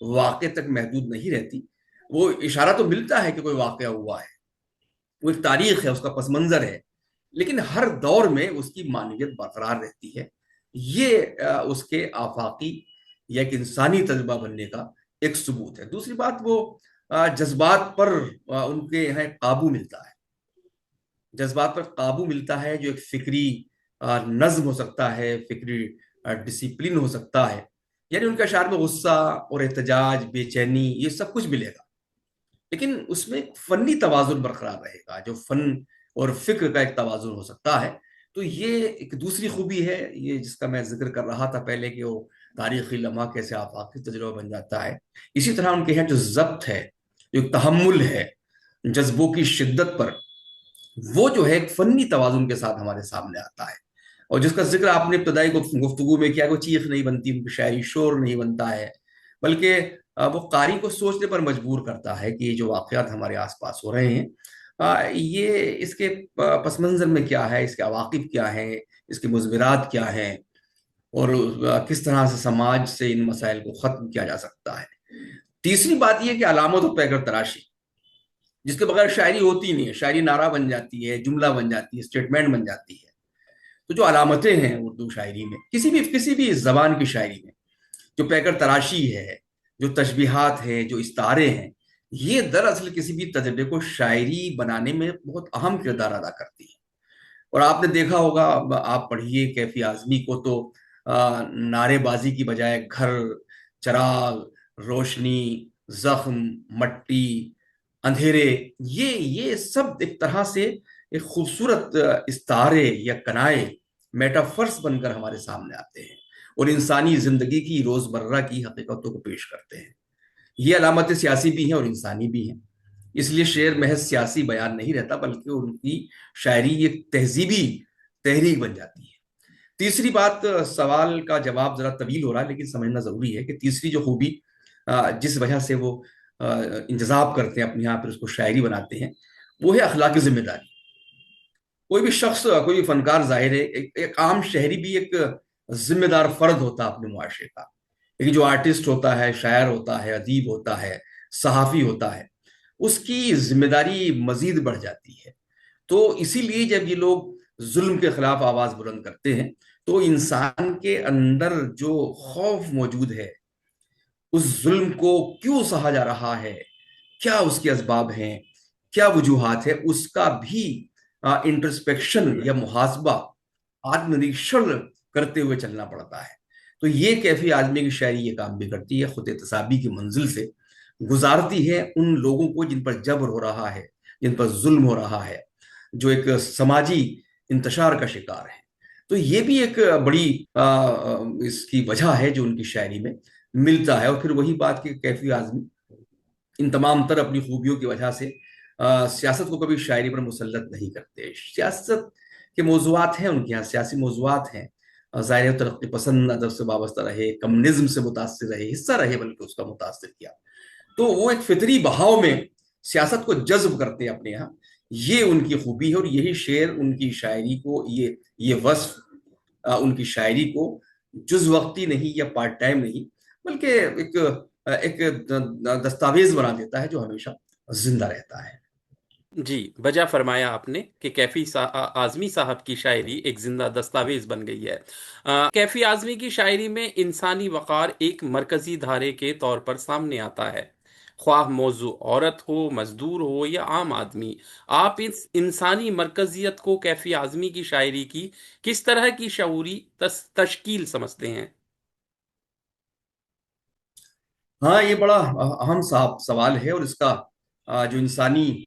واقع تک محدود نہیں رہتی. وہ اشارہ تو ملتا ہے کہ کوئی واقعہ ہوا ہے، وہ ایک تاریخ ہے، اس کا پس منظر ہے، لیکن ہر دور میں اس کی معنویت برقرار رہتی ہے. یہ اس کے آفاقی یا ایک انسانی تجربہ بننے کا ایک ثبوت ہے. دوسری بات، وہ جذبات پر ان کے یہاں قابو ملتا ہے. جذبات پر قابو ملتا ہے جو ایک فکری نظم ہو سکتا ہے، فکری ڈسپلن ہو سکتا ہے. یعنی ان کے اشعار میں غصہ اور احتجاج، بے چینی، یہ سب کچھ ملے گا، لیکن اس میں ایک فنی توازن برقرار رہے گا، جو فن اور فکر کا ایک توازن ہو سکتا ہے. تو یہ ایک دوسری خوبی ہے، یہ جس کا میں ذکر کر رہا تھا پہلے، کہ وہ تاریخی لمحہ کیسے آفاقی تجربہ بن جاتا ہے. اسی طرح ان کے یہاں جو ضبط ہے، جو تحمل ہے جذبوں کی شدت پر، وہ جو ہے ایک فنی توازن کے ساتھ ہمارے سامنے آتا ہے. اور جس کا ذکر آپ نے ابتدائی گفتگو میں کیا، کوئی چیخ نہیں بنتی ان کی شاعری، شور نہیں بنتا ہے، بلکہ وہ قاری کو سوچنے پر مجبور کرتا ہے کہ یہ جو واقعات ہمارے آس پاس ہو رہے ہیں، یہ اس کے پس منظر میں کیا ہے، اس کے عواقب کیا ہیں، اس کے مضمرات کیا ہیں، اور کس طرح سے سماج سے ان مسائل کو ختم کیا جا سکتا ہے. تیسری بات یہ کہ علامت و پیکر تراشی، جس کے بغیر شاعری ہوتی نہیں ہے. شاعری نعرہ بن جاتی ہے، جملہ بن جاتی ہے، اسٹیٹمنٹ بن جاتی ہے. تو جو علامتیں ہیں اردو شاعری میں، کسی بھی زبان کی شاعری میں، جو پیکر تراشی ہے، جو تشبیہات ہیں، جو استعارے ہیں، یہ دراصل کسی بھی تجربے کو شاعری بنانے میں بہت اہم کردار ادا کرتی ہے. اور آپ نے دیکھا ہوگا، آپ پڑھیے کیفی اعظمی کو، تو نعرے بازی کی بجائے گھر، چراغ، روشنی، زخم، مٹی، اندھیرے، یہ سب ایک طرح سے ایک خوبصورت استعارے یا کنائے، میٹافرس بن کر ہمارے سامنے آتے ہیں اور انسانی زندگی کی روزمرہ کی حقیقتوں کو پیش کرتے ہیں. یہ علامتیں سیاسی بھی ہیں اور انسانی بھی ہیں. اس لیے شعر محض سیاسی بیان نہیں رہتا، بلکہ ان کی شاعری ایک تہذیبی تحریک بن جاتی ہے. تیسری بات، سوال کا جواب ذرا طویل ہو رہا ہے لیکن سمجھنا ضروری ہے، کہ تیسری جو خوبی جس وجہ سے وہ انتخاب کرتے ہیں اپنے یہاں پھر اس کو شاعری بناتے ہیں، وہ ہے اخلاقی ذمہ داری. کوئی بھی شخص، کوئی بھی فنکار، ظاہر ہے ایک عام شہری بھی ایک ذمہ دار فرد ہوتا ہے اپنے معاشرے کا. لیکن جو آرٹسٹ ہوتا ہے، شاعر ہوتا ہے، ادیب ہوتا ہے، صحافی ہوتا ہے، اس کی ذمہ داری مزید بڑھ جاتی ہے. تو اسی لیے جب یہ لوگ ظلم کے خلاف آواز بلند کرتے ہیں، تو انسان کے اندر جو خوف موجود ہے، اس ظلم کو کیوں سہا جا رہا ہے، کیا اس کے اسباب ہیں، کیا وجوہات ہے، اس کا بھی انٹرسپیکشن یا محاسبہ، آتم نریکشن کرتے ہوئے چلنا پڑتا ہے. تو یہ کیفی اعظمی کی شاعری یہ کام بھی کرتی ہے، خود احتسابی کی منزل سے گزارتی ہے ان لوگوں کو جن پر جبر ہو رہا ہے، جن پر ظلم ہو رہا ہے، جو ایک سماجی انتشار کا شکار ہے. تو یہ بھی ایک بڑی اس کی وجہ ہے جو ان کی شاعری میں ملتا ہے. اور پھر وہی بات کہ کیفی اعظمی ان تمام تر اپنی خوبیوں کی وجہ سے سیاست کو کبھی شاعری پر مسلط نہیں کرتے. سیاست کے موضوعات ہیں ان کے یہاں، سیاسی موضوعات ہیں، ظاہر ترقی پسند ادب سے وابستہ رہے، کمیونزم سے متاثر رہے، حصہ رہے بلکہ اس کا متاثر کیا. تو وہ ایک فطری بہاؤ میں سیاست کو جذب کرتے ہیں اپنے یہاں. یہ ان کی خوبی ہے، اور یہی شعر ان کی شاعری کو، یہ وصف ان کی شاعری کو جز وقتی نہیں یا پارٹ ٹائم نہیں، بلکہ ایک دستاویز بنا دیتا ہے جو ہمیشہ زندہ رہتا ہے. جی، بجا فرمایا آپ نے کہ کیفی اعظمی صاحب کی شاعری ایک زندہ دستاویز بن گئی ہے. کیفی اعظمی کی شاعری میں انسانی وقار ایک مرکزی دھارے کے طور پر سامنے آتا ہے. خواہ موضوع عورت ہو، مزدور ہو یا عام آدمی، آپ اس انسانی مرکزیت کو کیفی اعظمی کی شاعری کی کس طرح کی شعوری تشکیل سمجھتے ہیں؟ ہاں، یہ بڑا اہم سوال ہے، اور اس کا جو انسانی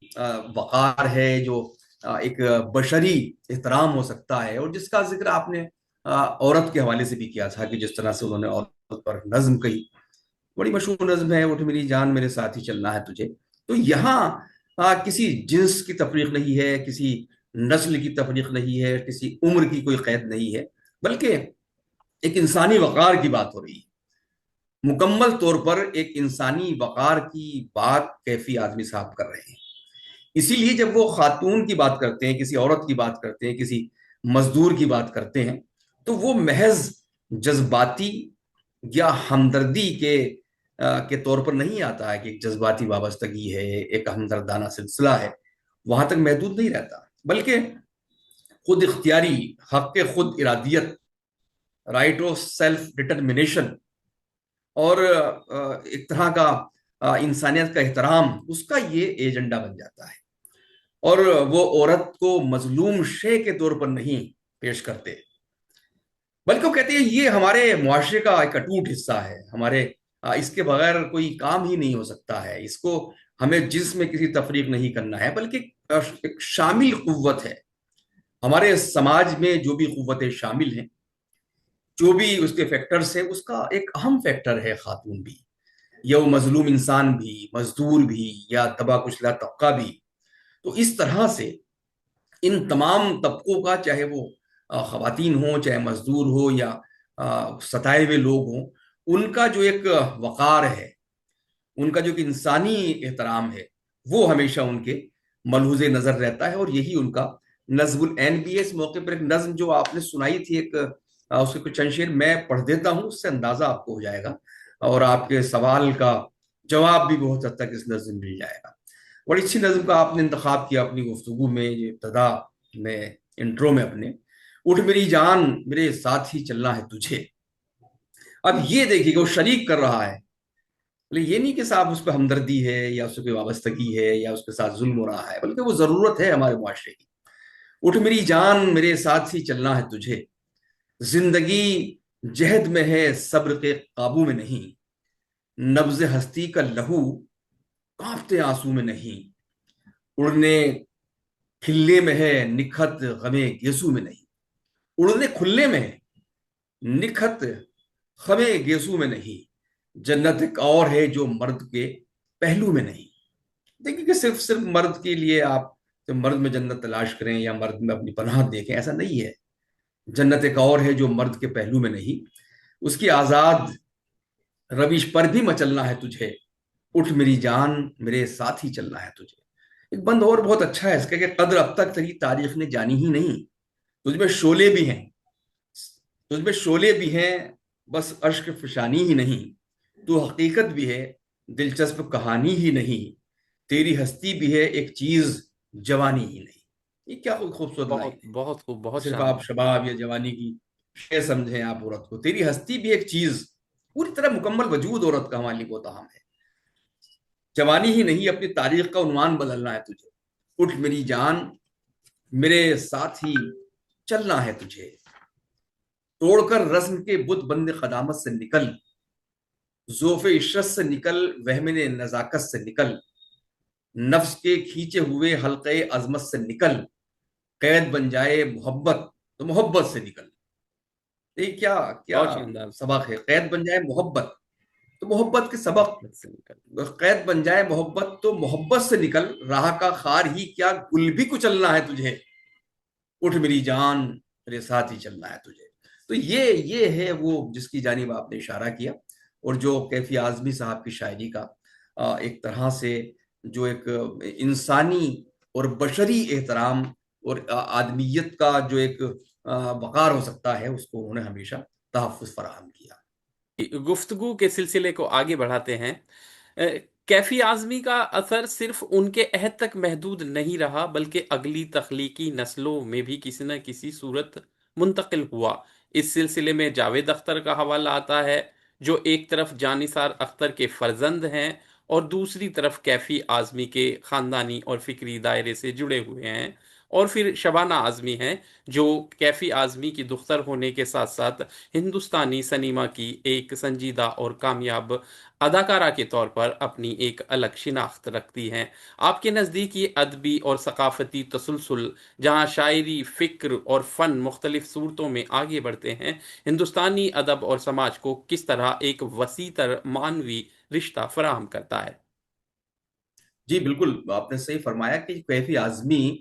وقار ہے، جو ایک بشری احترام ہو سکتا ہے، اور جس کا ذکر آپ نے عورت کے حوالے سے بھی کیا تھا، کہ جس طرح سے انہوں نے عورت پر نظم کہی، بڑی مشہور نظم ہے، اٹھ میری جان میرے ساتھ ہی چلنا ہے تجھے. تو یہاں کسی جنس کی تفریق نہیں ہے، کسی نسل کی تفریق نہیں ہے، کسی عمر کی کوئی قید نہیں ہے، بلکہ ایک انسانی وقار کی بات ہو رہی ہے. مکمل طور پر ایک انسانی وقار کی بات کیفی اعظمی صاحب کر رہے ہیں. اسی لیے جب وہ خاتون کی بات کرتے ہیں، کسی عورت کی بات کرتے ہیں، کسی مزدور کی بات کرتے ہیں، تو وہ محض جذباتی یا ہمدردی کے کے طور پر نہیں آتا ہے کہ ایک جذباتی وابستگی ہے، ایک ہمدردانہ سلسلہ ہے، وہاں تک محدود نہیں رہتا، بلکہ خود اختیاری، حق خود ارادیت، رائٹ آف سیلف ڈٹرمنیشن، اور ایک طرح کا انسانیت کا احترام، اس کا یہ ایجنڈا بن جاتا ہے۔ اور وہ عورت کو مظلوم شے کے طور پر نہیں پیش کرتے، بلکہ وہ کہتے ہیں یہ ہمارے معاشرے کا ایک اٹوٹ حصہ ہے، ہمارے اس کے بغیر کوئی کام ہی نہیں ہو سکتا ہے، اس کو ہمیں جسم میں کسی تفریق نہیں کرنا ہے، بلکہ ایک شامل قوت ہے۔ ہمارے سماج میں جو بھی قوتیں شامل ہیں، جو بھی اس کے فیکٹرز ہیں، اس کا ایک اہم فیکٹر ہے خاتون بھی، یا وہ مظلوم انسان بھی، مزدور بھی، یا دبا کچلا طبقہ بھی۔ تو اس طرح سے ان تمام طبقوں کا، چاہے وہ خواتین ہوں، چاہے مزدور ہو، یا ستائے ہوئے لوگ ہوں، ان کا جو ایک وقار ہے، ان کا جو ایک انسانی احترام ہے، وہ ہمیشہ ان کے ملحوظ نظر رہتا ہے، اور یہی ان کا نظم العین بھی ہے۔ اس موقع پر ایک نظم جو آپ نے سنائی تھی، ایک اس کے کچھ چند شعر میں پڑھ دیتا ہوں، اس سے اندازہ آپ کو ہو جائے گا، اور آپ کے سوال کا جواب بھی بہت حد تک اس نظم میں مل جائے گا۔ بڑی اچھی نظم کا آپ نے انتخاب کیا اپنی گفتگو میں، یہ ابتدا میں، انٹرو میں اپنے، اٹھ میری جان میرے ساتھ ہی چلنا ہے تجھے۔ اب یہ دیکھیے کہ وہ شریک کر رہا ہے، یہ نہیں کہ صاحب اس پہ ہمدردی ہے، یا اس پہ وابستگی ہے، یا اس کے ساتھ ظلم ہو رہا ہے، بلکہ وہ ضرورت ہے ہمارے معاشرے کی۔ اٹھ میری جان میرے ساتھ ہی چلنا ہے تجھے، زندگی جہد میں ہے صبر کے قابو میں نہیں، نبض ہستی کا لہو کانپتے آنسو میں نہیں، اڑنے کھلنے میں ہے نکھت غمے گیسو میں نہیں، اڑنے کھلنے میں ہے نکھت غمے گیسو میں نہیں، جنت ایک اور ہے جو مرد کے پہلو میں نہیں۔ دیکھیں کہ صرف مرد کے لیے آپ مرد میں جنت تلاش کریں، یا مرد میں اپنی پناہ دیکھیں، ایسا نہیں ہے۔ جنت ایک اور ہے جو مرد کے پہلو میں نہیں، اس کی آزاد رویش پر بھی مچلنا ہے تجھے، اٹھ میری جان میرے ساتھ ہی چلنا ہے تجھے۔ ایک بند اور بہت اچھا ہے اس کا، کہ قدر اب تک تیری تاریخ نے جانی ہی نہیں، تجھ میں شعلے بھی ہیں، تجھ میں شعلے بھی ہیں، بس اشک فشانی ہی نہیں، تو حقیقت بھی ہے دلچسپ کہانی ہی نہیں، تیری ہستی بھی ہے ایک چیز جوانی ہی نہیں۔ یہ کیا خوبصورت لائن بہت ہے! بہت خوب، بہت صرف آپ شاندار۔ شباب یا جوانی کی شے سمجھیں آپ عورت کو، تیری ہستی بھی ایک چیز، پوری طرح مکمل وجود عورت کا ہمارے لیے بہت اہم ہے۔ جوانی ہی نہیں، اپنی تاریخ کا عنوان بدلنا ہے تجھے، اٹھ میری جان میرے ساتھ ہی چلنا ہے تجھے، توڑ کر رسم کے بت بند قدامت سے نکل، ذوف عشرت سے نکل، وہمن نزاکت سے نکل، نفس کے کھینچے ہوئے حلقے عظمت سے نکل، قید بن جائے محبت تو محبت سے نکل۔ یہ کیا کیا بہت شاندار۔ سبق ہے! قید بن جائے محبت تو محبت کے سبق، محبت سے نکل۔ قید بن جائے محبت تو محبت سے نکل، راہ کا خار ہی کیا گل بھی کچلنا ہے تجھے، اٹھ میری جان میرے ساتھ ہی چلنا ہے تجھے۔ تو یہ ہے وہ جس کی جانب آپ نے اشارہ کیا، اور جو کیفی اعظمی صاحب کی شاعری کا ایک طرح سے جو ایک انسانی اور بشری احترام اور آدمیت کا جو ایک وقار ہو سکتا ہے، اس کو انہوں نے ہمیشہ تحفظ فراہم کیا۔ گفتگو کے سلسلے کو آگے بڑھاتے ہیں۔ کیفی اعظمی کا اثر صرف ان کے عہد تک محدود نہیں رہا، بلکہ اگلی تخلیقی نسلوں میں بھی کسی نہ کسی صورت منتقل ہوا۔ اس سلسلے میں جاوید اختر کا حوالہ آتا ہے، جو ایک طرف جانثار اختر کے فرزند ہیں اور دوسری طرف کیفی اعظمی کے خاندانی اور فکری دائرے سے جڑے ہوئے ہیں، اور پھر شبانہ اعظمی ہیں، جو کیفی اعظمی کی دختر ہونے کے ساتھ ساتھ ہندوستانی سنیما کی ایک سنجیدہ اور کامیاب اداکارہ کے طور پر اپنی ایک الگ شناخت رکھتی ہیں۔ آپ کے نزدیک یہ ادبی اور ثقافتی تسلسل، جہاں شاعری، فکر اور فن مختلف صورتوں میں آگے بڑھتے ہیں، ہندوستانی ادب اور سماج کو کس طرح ایک وسیع تر معنوی رشتہ فراہم کرتا ہے؟ جی بالکل، آپ نے صحیح فرمایا کہ کیفی اعظمی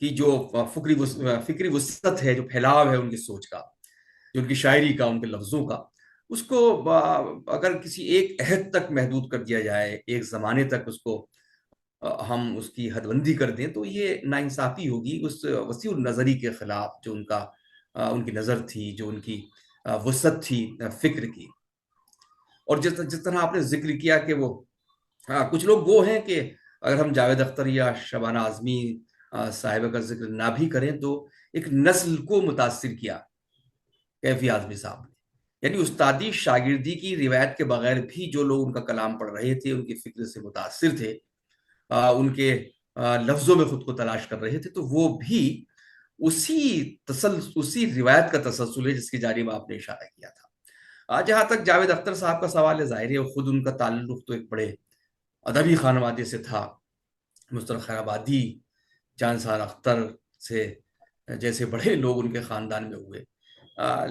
کی جو فکری وسعت ہے، جو پھیلاؤ ہے ان کی سوچ کا، جو ان کی شاعری کا، ان کے لفظوں کا، اس کو اگر کسی ایک عہد تک محدود کر دیا جائے، ایک زمانے تک اس کو ہم اس کی حد بندی کر دیں، تو یہ ناانصافی ہوگی اس وسیع النظری کے خلاف، جو ان کا ان کی نظر تھی، جو ان کی وسعت تھی فکر کی۔ اور جس طرح آپ نے ذکر کیا کہ وہ کچھ لوگ وہ ہیں کہ اگر ہم جاوید اختر یا شبانہ اعظمی صاحبہ کا ذکر نہ بھی کریں تو ایک نسل کو متاثر کیا کیفی اعظمی صاحب نے. یعنی استادی شاگردی کی روایت کے بغیر بھی جو لوگ ان کا کلام پڑھ رہے تھے، ان کی فکر سے متاثر تھے، ان کے لفظوں میں خود کو تلاش کر رہے تھے، تو وہ بھی اسی روایت کا تسلسل ہے جس کی جانب آپ نے اشارہ کیا تھا. جہاں تک جاوید اختر صاحب کا سوال ہے، ظاہر ہے خود ان کا تعلق تو ایک بڑے ادبی خانوادے سے تھا. مستر خیر آبادی، جہانسار اختر سے جیسے بڑے لوگ ان کے خاندان میں ہوئے،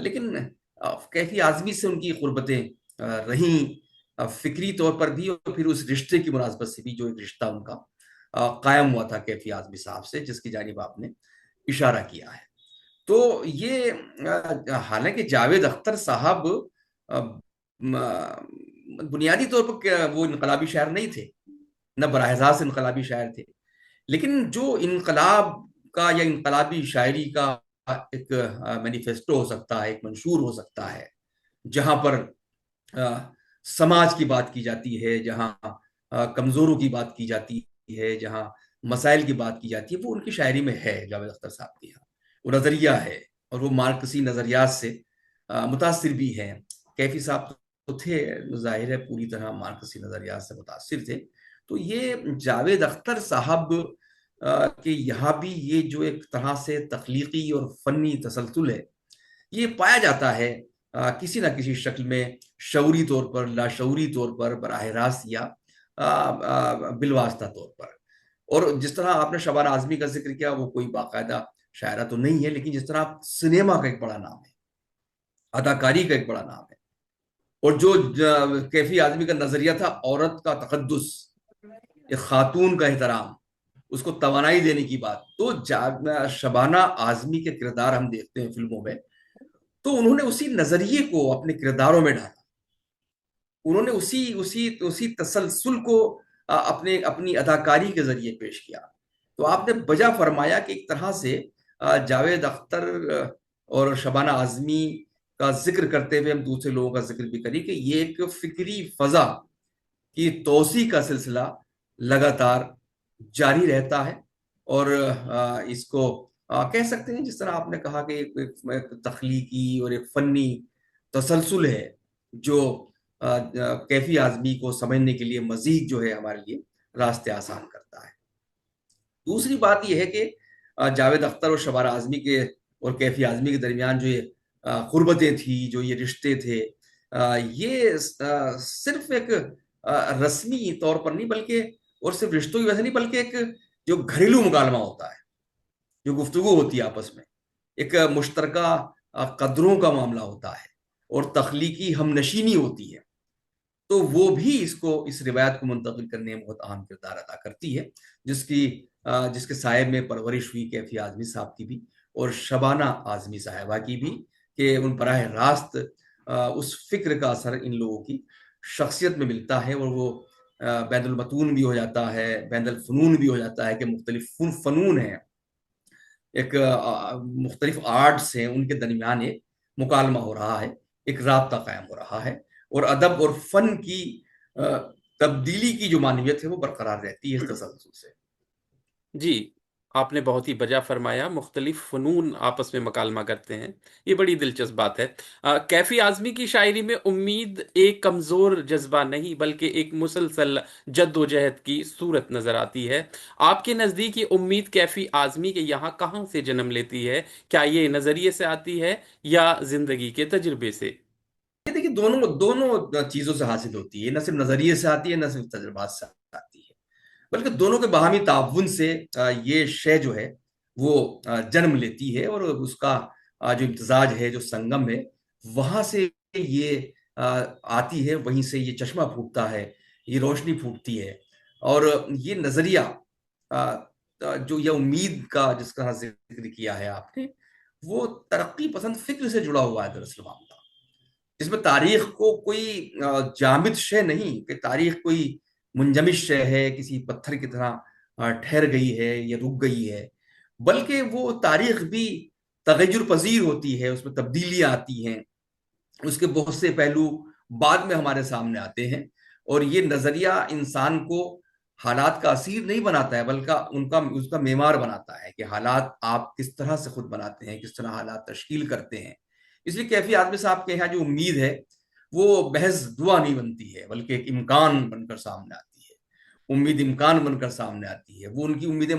لیکن کیفی اعظمی سے ان کی قربتیں رہیں فکری طور پر بھی، اور پھر اس رشتے کی مناسبت سے بھی جو ایک رشتہ ان کا قائم ہوا تھا کیفی اعظمی صاحب سے، جس کی جانب آپ نے اشارہ کیا ہے. تو یہ حالانکہ جاوید اختر صاحب بنیادی طور پر وہ انقلابی شاعر نہیں تھے، نہ براہ راست انقلابی شاعر تھے، لیکن جو انقلاب کا یا انقلابی شاعری کا ایک مینیفیسٹو ہو سکتا ہے، ایک منشور ہو سکتا ہے، جہاں پر سماج کی بات کی جاتی ہے، جہاں کمزوروں کی بات کی جاتی ہے، جہاں مسائل کی بات کی جاتی ہے، وہ ان کی شاعری میں ہے. جاوید اختر صاحب کی وہ نظریہ ہے، اور وہ مارکسی نظریات سے متاثر بھی ہیں. کیفی صاحب تو تھے ظاہر ہے پوری طرح مارکسی نظریات سے متاثر تھے. تو یہ جاوید اختر صاحب کہ یہاں بھی یہ جو ایک طرح سے تخلیقی اور فنی تسلسل ہے، یہ پایا جاتا ہے کسی نہ کسی شکل میں، شعوری طور پر، لاشعوری طور پر، براہ راست یا بالواسطہ طور پر. اور جس طرح آپ نے شبانہ اعظمی کا ذکر کیا، وہ کوئی باقاعدہ شاعرہ تو نہیں ہے، لیکن جس طرح سنیما کا ایک بڑا نام ہے، اداکاری کا ایک بڑا نام ہے، اور جو کیفی اعظمی کا نظریہ تھا عورت کا تقدس، ایک خاتون کا احترام، اس کو توانائی دینے کی بات، تو شبانہ اعظمی کے کردار ہم دیکھتے ہیں فلموں میں، تو انہوں نے اسی نظریے کو اپنے کرداروں میں ڈالا. انہوں نے اسی تسلسل کو اپنی اداکاری کے ذریعے پیش کیا. تو آپ نے بجا فرمایا کہ ایک طرح سے جاوید اختر اور شبانہ اعظمی کا ذکر کرتے ہوئے ہم دوسرے لوگوں کا ذکر بھی کریں کہ یہ ایک فکری فضا کی توسیع کا سلسلہ لگاتار جاری رہتا ہے. اور اس کو کہہ سکتے ہیں جس طرح آپ نے کہا کہ ایک تخلیقی اور ایک فنی تسلسل ہے جو کیفی اعظمی کو سمجھنے کے لیے مزید جو ہے ہمارے لیے راستے آسان کرتا ہے. دوسری بات یہ ہے کہ جاوید اختر اور شبانہ اعظمی کے اور کیفی اعظمی کے درمیان جو یہ قربتیں تھیں، جو یہ رشتے تھے، یہ صرف ایک رسمی طور پر نہیں، بلکہ اور صرف رشتوں کی وجہ نہیں، بلکہ ایک جو گھریلو مکالمہ ہوتا ہے، جو گفتگو ہوتی ہے آپس میں، ایک مشترکہ قدروں کا معاملہ ہوتا ہے، اور تخلیقی ہم نشینی ہوتی ہے. تو وہ بھی اس روایت کو منتقل کرنے میں بہت اہم کردار ادا کرتی ہے، جس کے سائے میں پرورش ہوئی کیفی اعظمی صاحب کی بھی اور شبانہ اعظمی صاحبہ کی بھی، کہ ان براہ راست اس فکر کا اثر ان لوگوں کی شخصیت میں ملتا ہے، اور وہ بین المتون بھی ہو جاتا ہے، بین الفنون بھی ہو جاتا ہے، کہ مختلف فنون ہیں، ایک مختلف آرٹس ہیں، ان کے درمیان ایک مکالمہ ہو رہا ہے، ایک رابطہ قائم ہو رہا ہے، اور ادب اور فن کی تبدیلی کی جو معنویت ہے وہ برقرار رہتی ہے اس تسلسل سے. جی، آپ نے بہت ہی بجا فرمایا، مختلف فنون آپس میں مکالمہ کرتے ہیں، یہ بڑی دلچسپ بات ہے. کیفی اعظمی کی شاعری میں امید ایک کمزور جذبہ نہیں بلکہ ایک مسلسل جد و جہد کی صورت نظر آتی ہے. آپ کے نزدیک یہ امید کیفی اعظمی کے یہاں کہاں سے جنم لیتی ہے؟ کیا یہ نظریے سے آتی ہے یا زندگی کے تجربے سے؟ یہ دیکھیے دونوں چیزوں سے حاصل ہوتی ہے، نہ صرف نظریے سے آتی ہے، نہ صرف تجربات سے آتی ہے، بلکہ دونوں کے باہمی تعاون سے یہ شے جو ہے وہ جنم لیتی ہے، اور اس کا جو امتزاج ہے، جو سنگم ہے، وہاں سے یہ آتی ہے، وہیں سے یہ چشمہ پھوٹتا ہے، یہ روشنی پھوٹتی ہے. اور یہ نظریہ جو یہ امید کا جس کا ذکر کیا ہے آپ نے، وہ ترقی پسند فکر سے جڑا ہوا ہے دراصل معاملہ. اس میں تاریخ کو کوئی جامد شے نہیں، کہ تاریخ کوئی منجمد شے ہے، کسی پتھر کی طرح ٹھہر گئی ہے یا رک گئی ہے، بلکہ وہ تاریخ بھی تغیر پذیر ہوتی ہے، اس میں تبدیلیاں آتی ہیں، اس کے بہت سے پہلو بعد میں ہمارے سامنے آتے ہیں، اور یہ نظریہ انسان کو حالات کا اسیر نہیں بناتا ہے، بلکہ اس کا معمار بناتا ہے کہ حالات آپ کس طرح سے خود بناتے ہیں، کس طرح حالات تشکیل کرتے ہیں۔ اس لیے کیفی آزمی صاحب کے یہاں جو امید ہے وہ محض دعا نہیں بنتی ہے، بلکہ ایک امکان بن کر سامنے آتی ہے، امید امکان بن کر سامنے آتی ہے۔ وہ ان کی امیدیں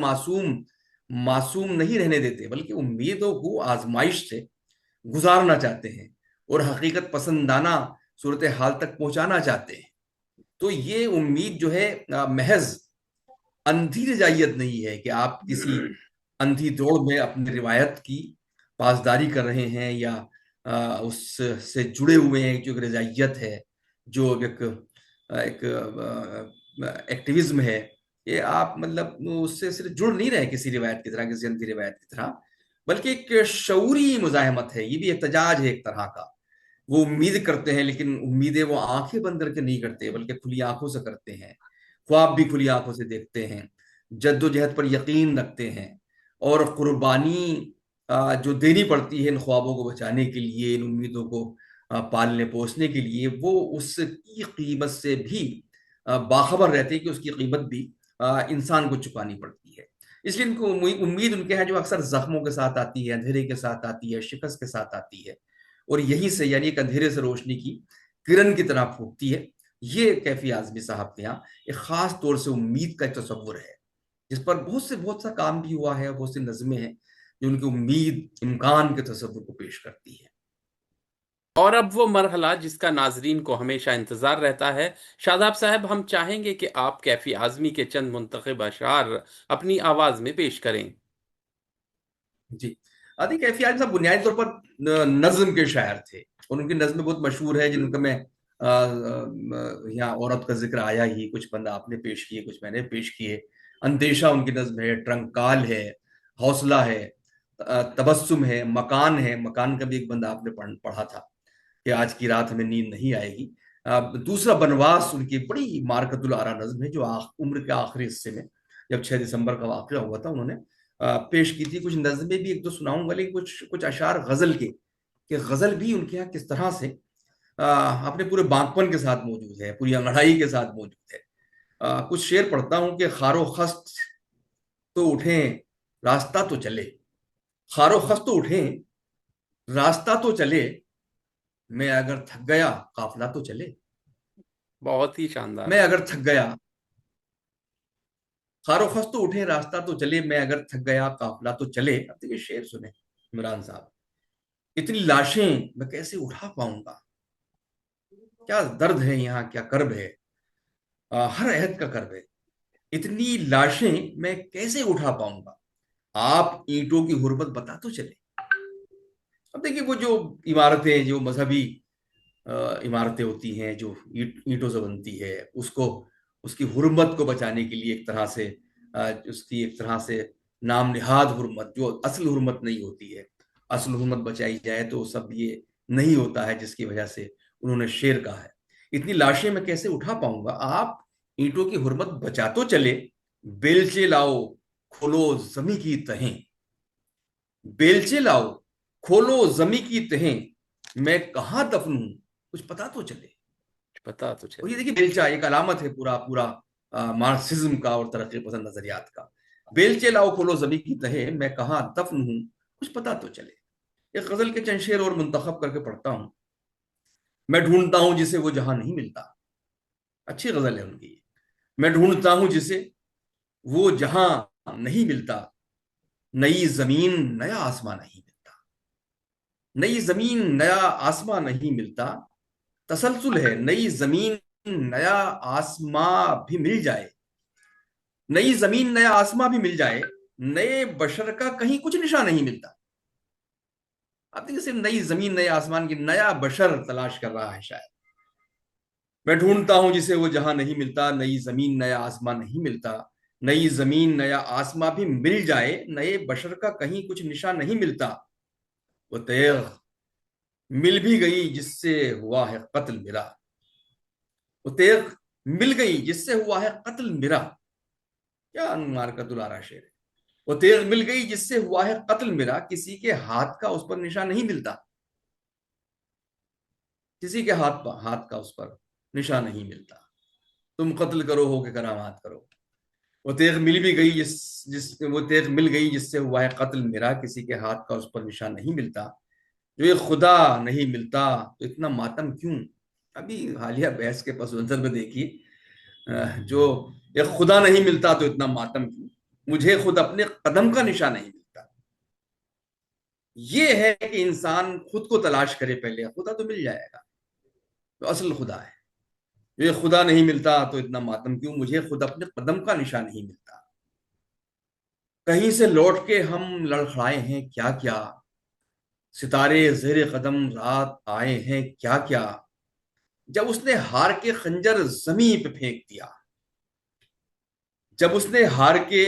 معصوم نہیں رہنے دیتے، بلکہ امیدوں کو آزمائش سے گزارنا چاہتے ہیں اور حقیقت پسندانہ صورتحال تک پہنچانا چاہتے ہیں۔ تو یہ امید جو ہے محض اندھی رجائیت نہیں ہے کہ آپ کسی اندھی دوڑ میں اپنی روایت کی پاسداری کر رہے ہیں، یا اس سے جڑے ہوئے ہیں، جو ایک رجائیت ہے، جو ایک ایکٹیویزم ہے، یہ آپ مطلب اس سے صرف جڑ نہیں رہے کسی روایت کی طرح، کسی اندھی روایت کی طرح، بلکہ ایک شعوری مزاحمت ہے، یہ بھی احتجاج ہے ایک طرح کا۔ وہ امید کرتے ہیں، لیکن امیدیں وہ آنکھیں بند کر کے نہیں کرتے، بلکہ کھلی آنکھوں سے کرتے ہیں، خواب بھی کھلی آنکھوں سے دیکھتے ہیں، جد و جہد پر یقین رکھتے ہیں، اور قربانی جو دینی پڑتی ہے ان خوابوں کو بچانے کے لیے، ان امیدوں کو پالنے پوسنے کے لیے، وہ اس کی قیمت سے بھی باخبر رہتے ہیں کہ اس کی قیمت بھی انسان کو چکانی پڑتی ہے۔ اس لیے ان کو امید ان کے ہیں جو اکثر زخموں کے ساتھ آتی ہے، اندھیرے کے ساتھ آتی ہے، شکست کے ساتھ آتی ہے، اور یہیں سے یعنی ایک اندھیرے سے روشنی کی کرن کی طرح پھوٹتی ہے۔ یہ کیفی اعظمی صاحب کے یہاں ایک خاص طور سے امید کا ایک تصور ہے، جس پر بہت سا کام بھی ہوا ہے، بہت سی نظمیں ہیں جو ان کی امید امکان کے تصور کو پیش کرتی ہے۔ اور اب وہ مرحلہ جس کا ناظرین کو ہمیشہ انتظار رہتا ہے، شاداب صاحب، ہم چاہیں گے کہ آپ کیفی اعظمی کے چند منتخب اشعار اپنی آواز میں پیش کریں۔ جی، عادی کیفی اعظمی صاحب بنیادی طور پر نظم کے شاعر تھے، اور ان کی نظمیں بہت مشہور ہے، جن کا میں یہاں عورت کا ذکر آیا ہی، کچھ بند آپ نے پیش کیے، کچھ میں نے پیش کیے۔ اندیشہ ان کی نظم ہے، ٹرنکال ہے، حوصلہ ہے، تبسم ہے، مکان ہے، مکان کا بھی ایک بند آپ نے پڑھا تھا کہ آج کی رات ہمیں نیند نہیں آئے گی۔ دوسرا بنواس ان کی بڑی مارکت العرا نظم ہے، جو عمر کے آخری حصے میں جب 6 دسمبر کا واقعہ ہوا تھا انہوں نے پیش کی تھی۔ کچھ نظمیں بھی ایک دو سناؤں گا، لیکن کچھ اشعار غزل کے، کہ غزل بھی ان کے یہاں کس طرح سے اپنے پورے بانکپن کے ساتھ موجود ہے، پوری انگڑائی کے ساتھ موجود ہے۔ کچھ شعر پڑھتا ہوں کہ خار و خست تو اٹھیں راستہ تو چلے، خار و خست تو اٹھیں راستہ تو چلے، میں اگر تھک گیا قافلہ تو چلے، بہت ہی شاندار۔ میں اگر تھک گیا، خار و خست تو اٹھیں راستہ تو چلے، میں اگر تھک گیا قافلہ تو چلے۔ اب دیکھیے شعر سنیں عمران صاحب، اتنی لاشیں میں کیسے اٹھا پاؤں گا، کیا درد ہے یہاں، کیا کرب ہے، ہر عہد کا کرب ہے، اتنی لاشیں میں کیسے اٹھا پاؤں گا، آپ اینٹوں کی حرمت بتا تو چلے۔ اب دیکھیے وہ جو عمارتیں، جو مذہبی عمارتیں ہوتی ہیں جو اینٹوں سے بنتی ہے، اس کی حرمت کو بچانے کے لیے ایک طرح سے اس کی ایک طرح سے نام نہاد حرمت، جو اصل حرمت نہیں ہوتی ہے، اصل حرمت بچائی جائے تو سب یہ نہیں ہوتا ہے، جس کی وجہ سے انہوں نے شعر کہا ہے اتنی لاشیں میں کیسے اٹھا پاؤں گا، آپ اینٹوں کی حرمت بچا تو چلے، بیلچے لاؤ کھولو زمیں کی تہیں، بیلچے لاؤ کھولو زمیں کی تہیں، میں کہاں دفن ہوں کچھ پتا تو چلے۔ پتا تو اور چلے۔ یہ دیکھیے بیلچہ ایک علامت ہے پورا مارکسزم کا اور ترقی پسند نظریات کا۔ بیلچے لاؤ کھولو زمیں کی تہیں، میں کہاں دفن ہوں کچھ پتا تو چلے۔ ایک غزل کے چند شعر اور منتخب کر کے پڑھتا ہوں۔ میں ڈھونڈتا ہوں جسے وہ جہاں نہیں ملتا، اچھی غزل ہے ان کی۔ میں ڈھونڈتا ہوں جسے وہ جہاں نہیں ملتا، نئی زمین نیا آسمان نہیں ملتا، نئی زمین نیا آسمان نہیں ملتا، تسلسل ہے نئی زمین نیا آسماں بھی مل جائے، نئی زمین نیا آسماں بھی مل جائے، نئے بشر کا کہیں کچھ نشان نہیں ملتا۔ اب دیکھیں صرف نئی زمین نئے آسمان کی، نیا بشر تلاش کر رہا ہے شاید۔ میں ڈھونڈتا ہوں جسے وہ جہاں نہیں ملتا، نئی زمین نیا آسمان نہیں ملتا، نئی زمین نیا آسماں بھی مل جائے، نئے بشر کا کہیں کچھ نشان نہیں ملتا، وہ تیغ مل بھی گئی جس سے ہوا ہے قتل میرا، وہ تیغ مل گئی جس سے ہوا ہے قتل میرا، کیا مارکت العرا شعر ہے۔ وہ تیغ مل گئی جس سے ہوا ہے قتل میرا، کسی کے ہاتھ کا اس پر نشان نہیں ملتا۔ کسی کے ہاتھ کا اس پر نشان نہیں ملتا۔ تم قتل کرو ہو کہ کرامات کرو، وہ تیغ مل بھی گئی وہ تیغ مل گئی جس سے ہوا ہے قتل میرا، کسی کے ہاتھ کا اس پر نشان نہیں ملتا۔ جو یہ خدا نہیں ملتا تو اتنا ماتم کیوں؟ ابھی حالیہ بحث کے پس منظر میں دیکھیے، جو یہ خدا نہیں ملتا تو اتنا ماتم کیوں، مجھے خود اپنے قدم کا نشان نہیں ملتا۔ یہ ہے کہ انسان خود کو تلاش کرے پہلے، خدا تو مل جائے گا، تو اصل خدا ہے۔ یہ خدا نہیں ملتا تو اتنا ماتم کیوں، مجھے خود اپنے قدم کا نشان نہیں ملتا۔ کہیں سے لوٹ کے ہم لڑکھڑائے ہیں کیا کیا، ستارے زیر قدم رات آئے ہیں کیا کیا، جب اس نے ہار کے خنجر زمین پہ پھینک دیا، جب اس نے ہار کے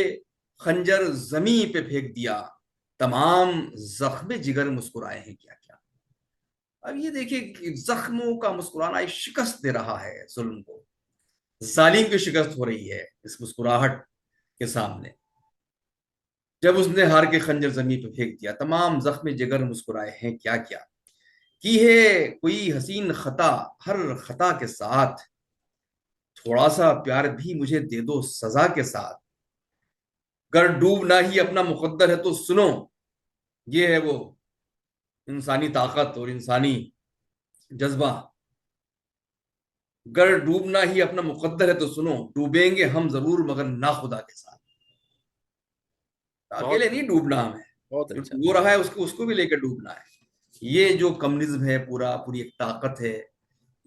خنجر زمین پہ پھینک دیا، تمام زخم جگر مسکرائے ہیں کیا کیا۔ اب یہ دیکھیں زخموں کا مسکرانا شکست دے رہا ہے ظلم کو، ظالم کی شکست ہو رہی ہے اس مسکراہٹ کے سامنے۔ جب اس نے ہار کے خنجر زمین پہ پھینک دیا، تمام زخم جگر مسکرائے ہیں کیا کیا، کی ہے کوئی حسین خطا ہر خطا کے ساتھ، تھوڑا سا پیار بھی مجھے دے دو سزا کے ساتھ، گر ڈوبنا ہی اپنا مقدر ہے تو سنو، یہ ہے وہ انسانی طاقت اور انسانی جذبہ۔ گر ڈوبنا ہی اپنا مقدر ہے تو سنو، ڈوبیں گے ہم ضرور مگر نہ خدا کے ساتھ۔ بہت اکیلے نہیں ڈوبنا ہمیں، بہت جو اچھا۔ ڈوب رہا ہے اس کو بھی لے کے ڈوبنا ہے۔ یہ جو کمیونزم ہے پوری ایک طاقت ہے،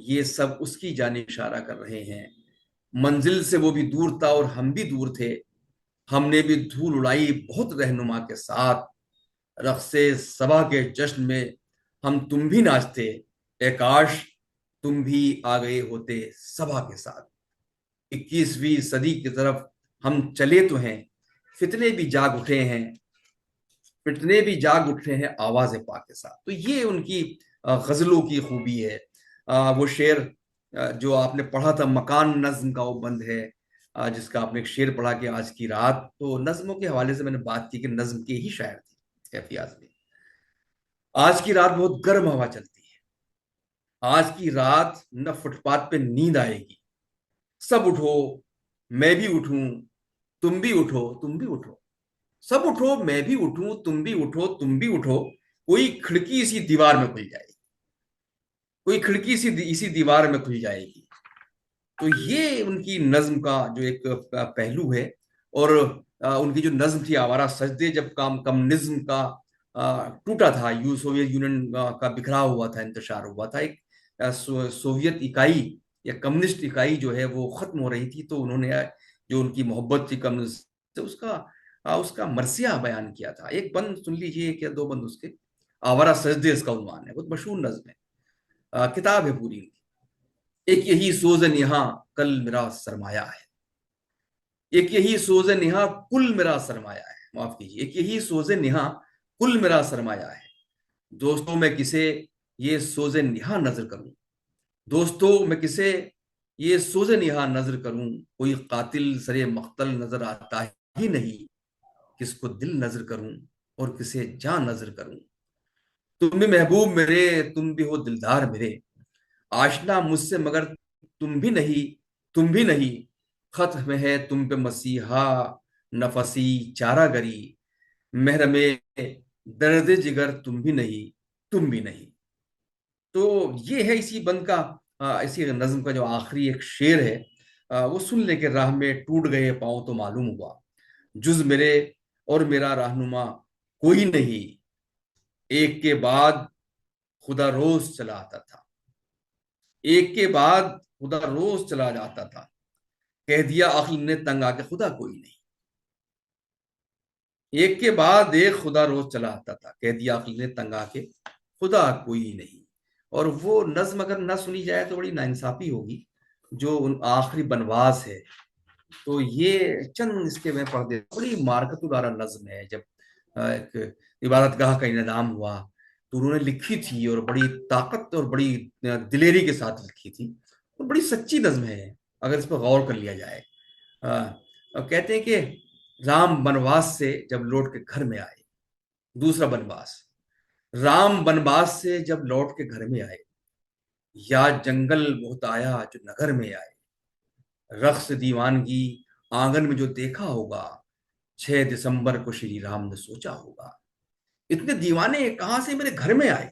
یہ سب اس کی جانب اشارہ کر رہے ہیں۔ منزل سے وہ بھی دور تھا اور ہم بھی دور تھے، ہم نے بھی دھول اڑائی بہت رہنما کے ساتھ، رقص صبا کے جشن میں ہم تم بھی ناچتے، اے کاش تم بھی آ گئے ہوتے صبا کے ساتھ۔ 21ویں صدی کی طرف ہم چلے تو ہیں، فتنے بھی جاگ اٹھے ہیں، فتنے بھی جاگ اٹھے ہیں آواز پاک کے ساتھ۔ تو یہ ان کی غزلوں کی خوبی ہے۔ وہ شعر جو آپ نے پڑھا تھا مکان نظم کا وہ بند ہے، جس کا آپ نے ایک شعر پڑھا کہ آج کی رات، تو نظموں کے حوالے سے میں نے بات کی کہ نظم کے ہی شاعر تھے کیفی اعظمی۔ آج کی رات بہت گرم ہوا چلتی ہے، آج کی رات نہ فٹ پاتھ پہ نیند آئے گی، سب اٹھو میں بھی اٹھوں تم بھی اٹھو تم بھی اٹھو، سب اٹھو میں بھی اٹھوں تم بھی اٹھو تم بھی اٹھو، کوئی کھڑکی اسی دیوار میں کھل جائے گی، کوئی کھڑکی اسی دیوار میں کھل جائے گی۔ تو یہ ان کی نظم کا جو ایک پہلو ہے، اور ان کی جو نظم تھی آوارہ سجدے، جب کمونزم کا ٹوٹا تھا، سوویت یونین کا بکھرا ہوا تھا، انتشار ہوا تھا، ایک سوویت اکائی یا کمیونسٹ اکائی جو ہے وہ ختم ہو رہی تھی، تو انہوں نے جو ان کی محبت تھی کمیونسٹ سے، اس کا مرثیہ بیان کیا تھا۔ ایک بند سن لیجئے، ایک یا دو بند اس کے، آوارہ سجدے اس کا عنوان ہے، بہت مشہور نظم ہے، کتاب ہے پوری۔ ایک یہی سوز نہاں کل میرا سرمایہ ہے، ایک یہی سوز نہاں کل میرا سرمایہ ہے، معاف کیجیے، ایک یہی سوز نہاں کل میرا سرمایہ ہے، دوستوں میں کسے یہ سوز نہاں نظر کروں، دوستوں میں کسے یہ سوز نہاں نظر کروں، کوئی قاتل سرے مقتل نظر آتا ہی نہیں، کس کو دل نظر کروں اور کسے جان نظر کروں، تم بھی محبوب میرے تم بھی ہو دلدار میرے، آشنا مجھ سے مگر تم بھی نہیں، خط میں ہے تم پہ مسیحا نفسی چارہ گری، محرم درد جگر تم بھی نہیں۔ تو یہ ہے اسی بند کا، اسی نظم کا جو آخری ایک شعر ہے، وہ سننے کے راہ میں ٹوٹ گئے پاؤں تو معلوم ہوا، جز میرے اور میرا رہنما کوئی نہیں، ایک کے بعد خدا روز چلا آتا تھا، ایک کے بعد خدا روز چلا جاتا تھا، کہہ دیا عقل نے تنگ آ کے خدا کوئی نہیں، ایک کے بعد ایک خدا روز چلا آتا تھا، کہہ دیا عقل نے تنگ آ کے خدا کوئی نہیں۔ اور وہ نظم اگر نہ سنی جائے تو بڑی ناانصافی ہوگی، جو آخری بنواس ہے، تو یہ چند اس کے میں پڑھ دیتا، بڑی مارکت الارا نظم ہے۔ جب ایک عبادت گاہ کا انعدام ہوا تو انہوں نے لکھی تھی، اور بڑی طاقت اور بڑی دلیری کے ساتھ لکھی تھی، اور بڑی سچی نظم ہے اگر اس پر غور کر لیا جائے۔ کہتے ہیں کہ رام بنواس سے جب لوٹ کے گھر میں آئے، دوسرا بنواس، رام بنواس سے جب لوٹ کے گھر میں آئے، یا جنگل بہت آیا جو نگر میں آئے، رقص دیوانگی آنگن میں جو دیکھا ہوگا، 6 دسمبر کو شری رام نے سوچا ہوگا۔ اتنے دیوانے کہاں سے میرے گھر میں آئے،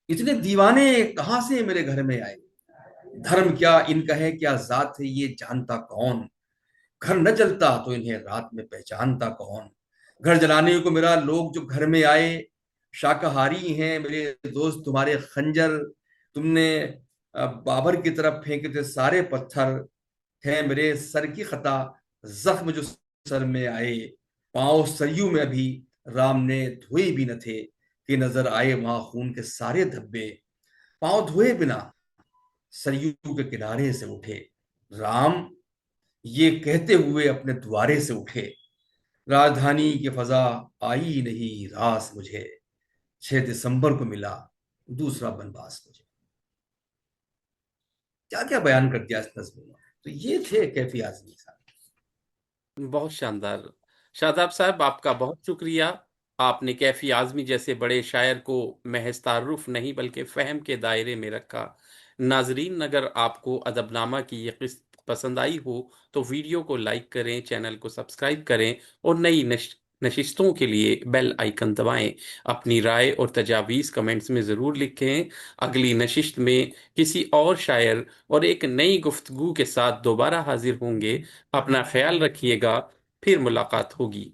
اتنے دیوانے کہاں سے میرے گھر میں آئے، دھرم کیا ان کا ہے، کیا ذات ہے یہ جانتا کون، گھر نہ جلتا تو انہیں رات میں پہچانتا کون، گھر جلانے کو میرا لوگ جو گھر میں آئے، شاکاہاری ہیں میرے دوست تمہارے خنجر، تم نے بابر کی طرف پھینکے تھے سارے پتھر، ہے میرے سر کی خطا زخم جو سر میں آئے، پاؤں سریوں میں ابھی رام نے دھوئے بھی نہ تھے کہ نظر آئے وہاں خون کے سارے دھبے، پاؤں دھوئے بنا سریوں کے کنارے سے اٹھے رام، یہ کہتے ہوئے اپنے دوارے سے اٹھے، راجدھانی کی فضا آئی نہیں راس مجھے، 6 دسمبر کو ملا دوسرا بنواس مجھے۔ کیا کیا بیان کر دیا اس نظم میں، تو یہ تھے کیفی اعظمی صاحب۔ بہت شاندار شاداب صاحب، آپ کا بہت شکریہ۔ آپ نے کیفی اعظمی جیسے بڑے شاعر کو محض تعارف نہیں بلکہ فہم کے دائرے میں رکھا۔ ناظرین، اگر آپ کو ادب نامہ کی یہ قسط پسند آئی ہو تو ویڈیو کو لائک کریں، چینل کو سبسکرائب کریں اور نئی نشستوں کے لیے بیل آئیکن دبائیں۔ اپنی رائے اور تجاویز کمنٹس میں ضرور لکھیں۔ اگلی نشست میں کسی اور شاعر اور ایک نئی گفتگو کے ساتھ دوبارہ حاضر ہوں گے۔ اپنا خیال رکھیے گا، پھر ملاقات ہوگی۔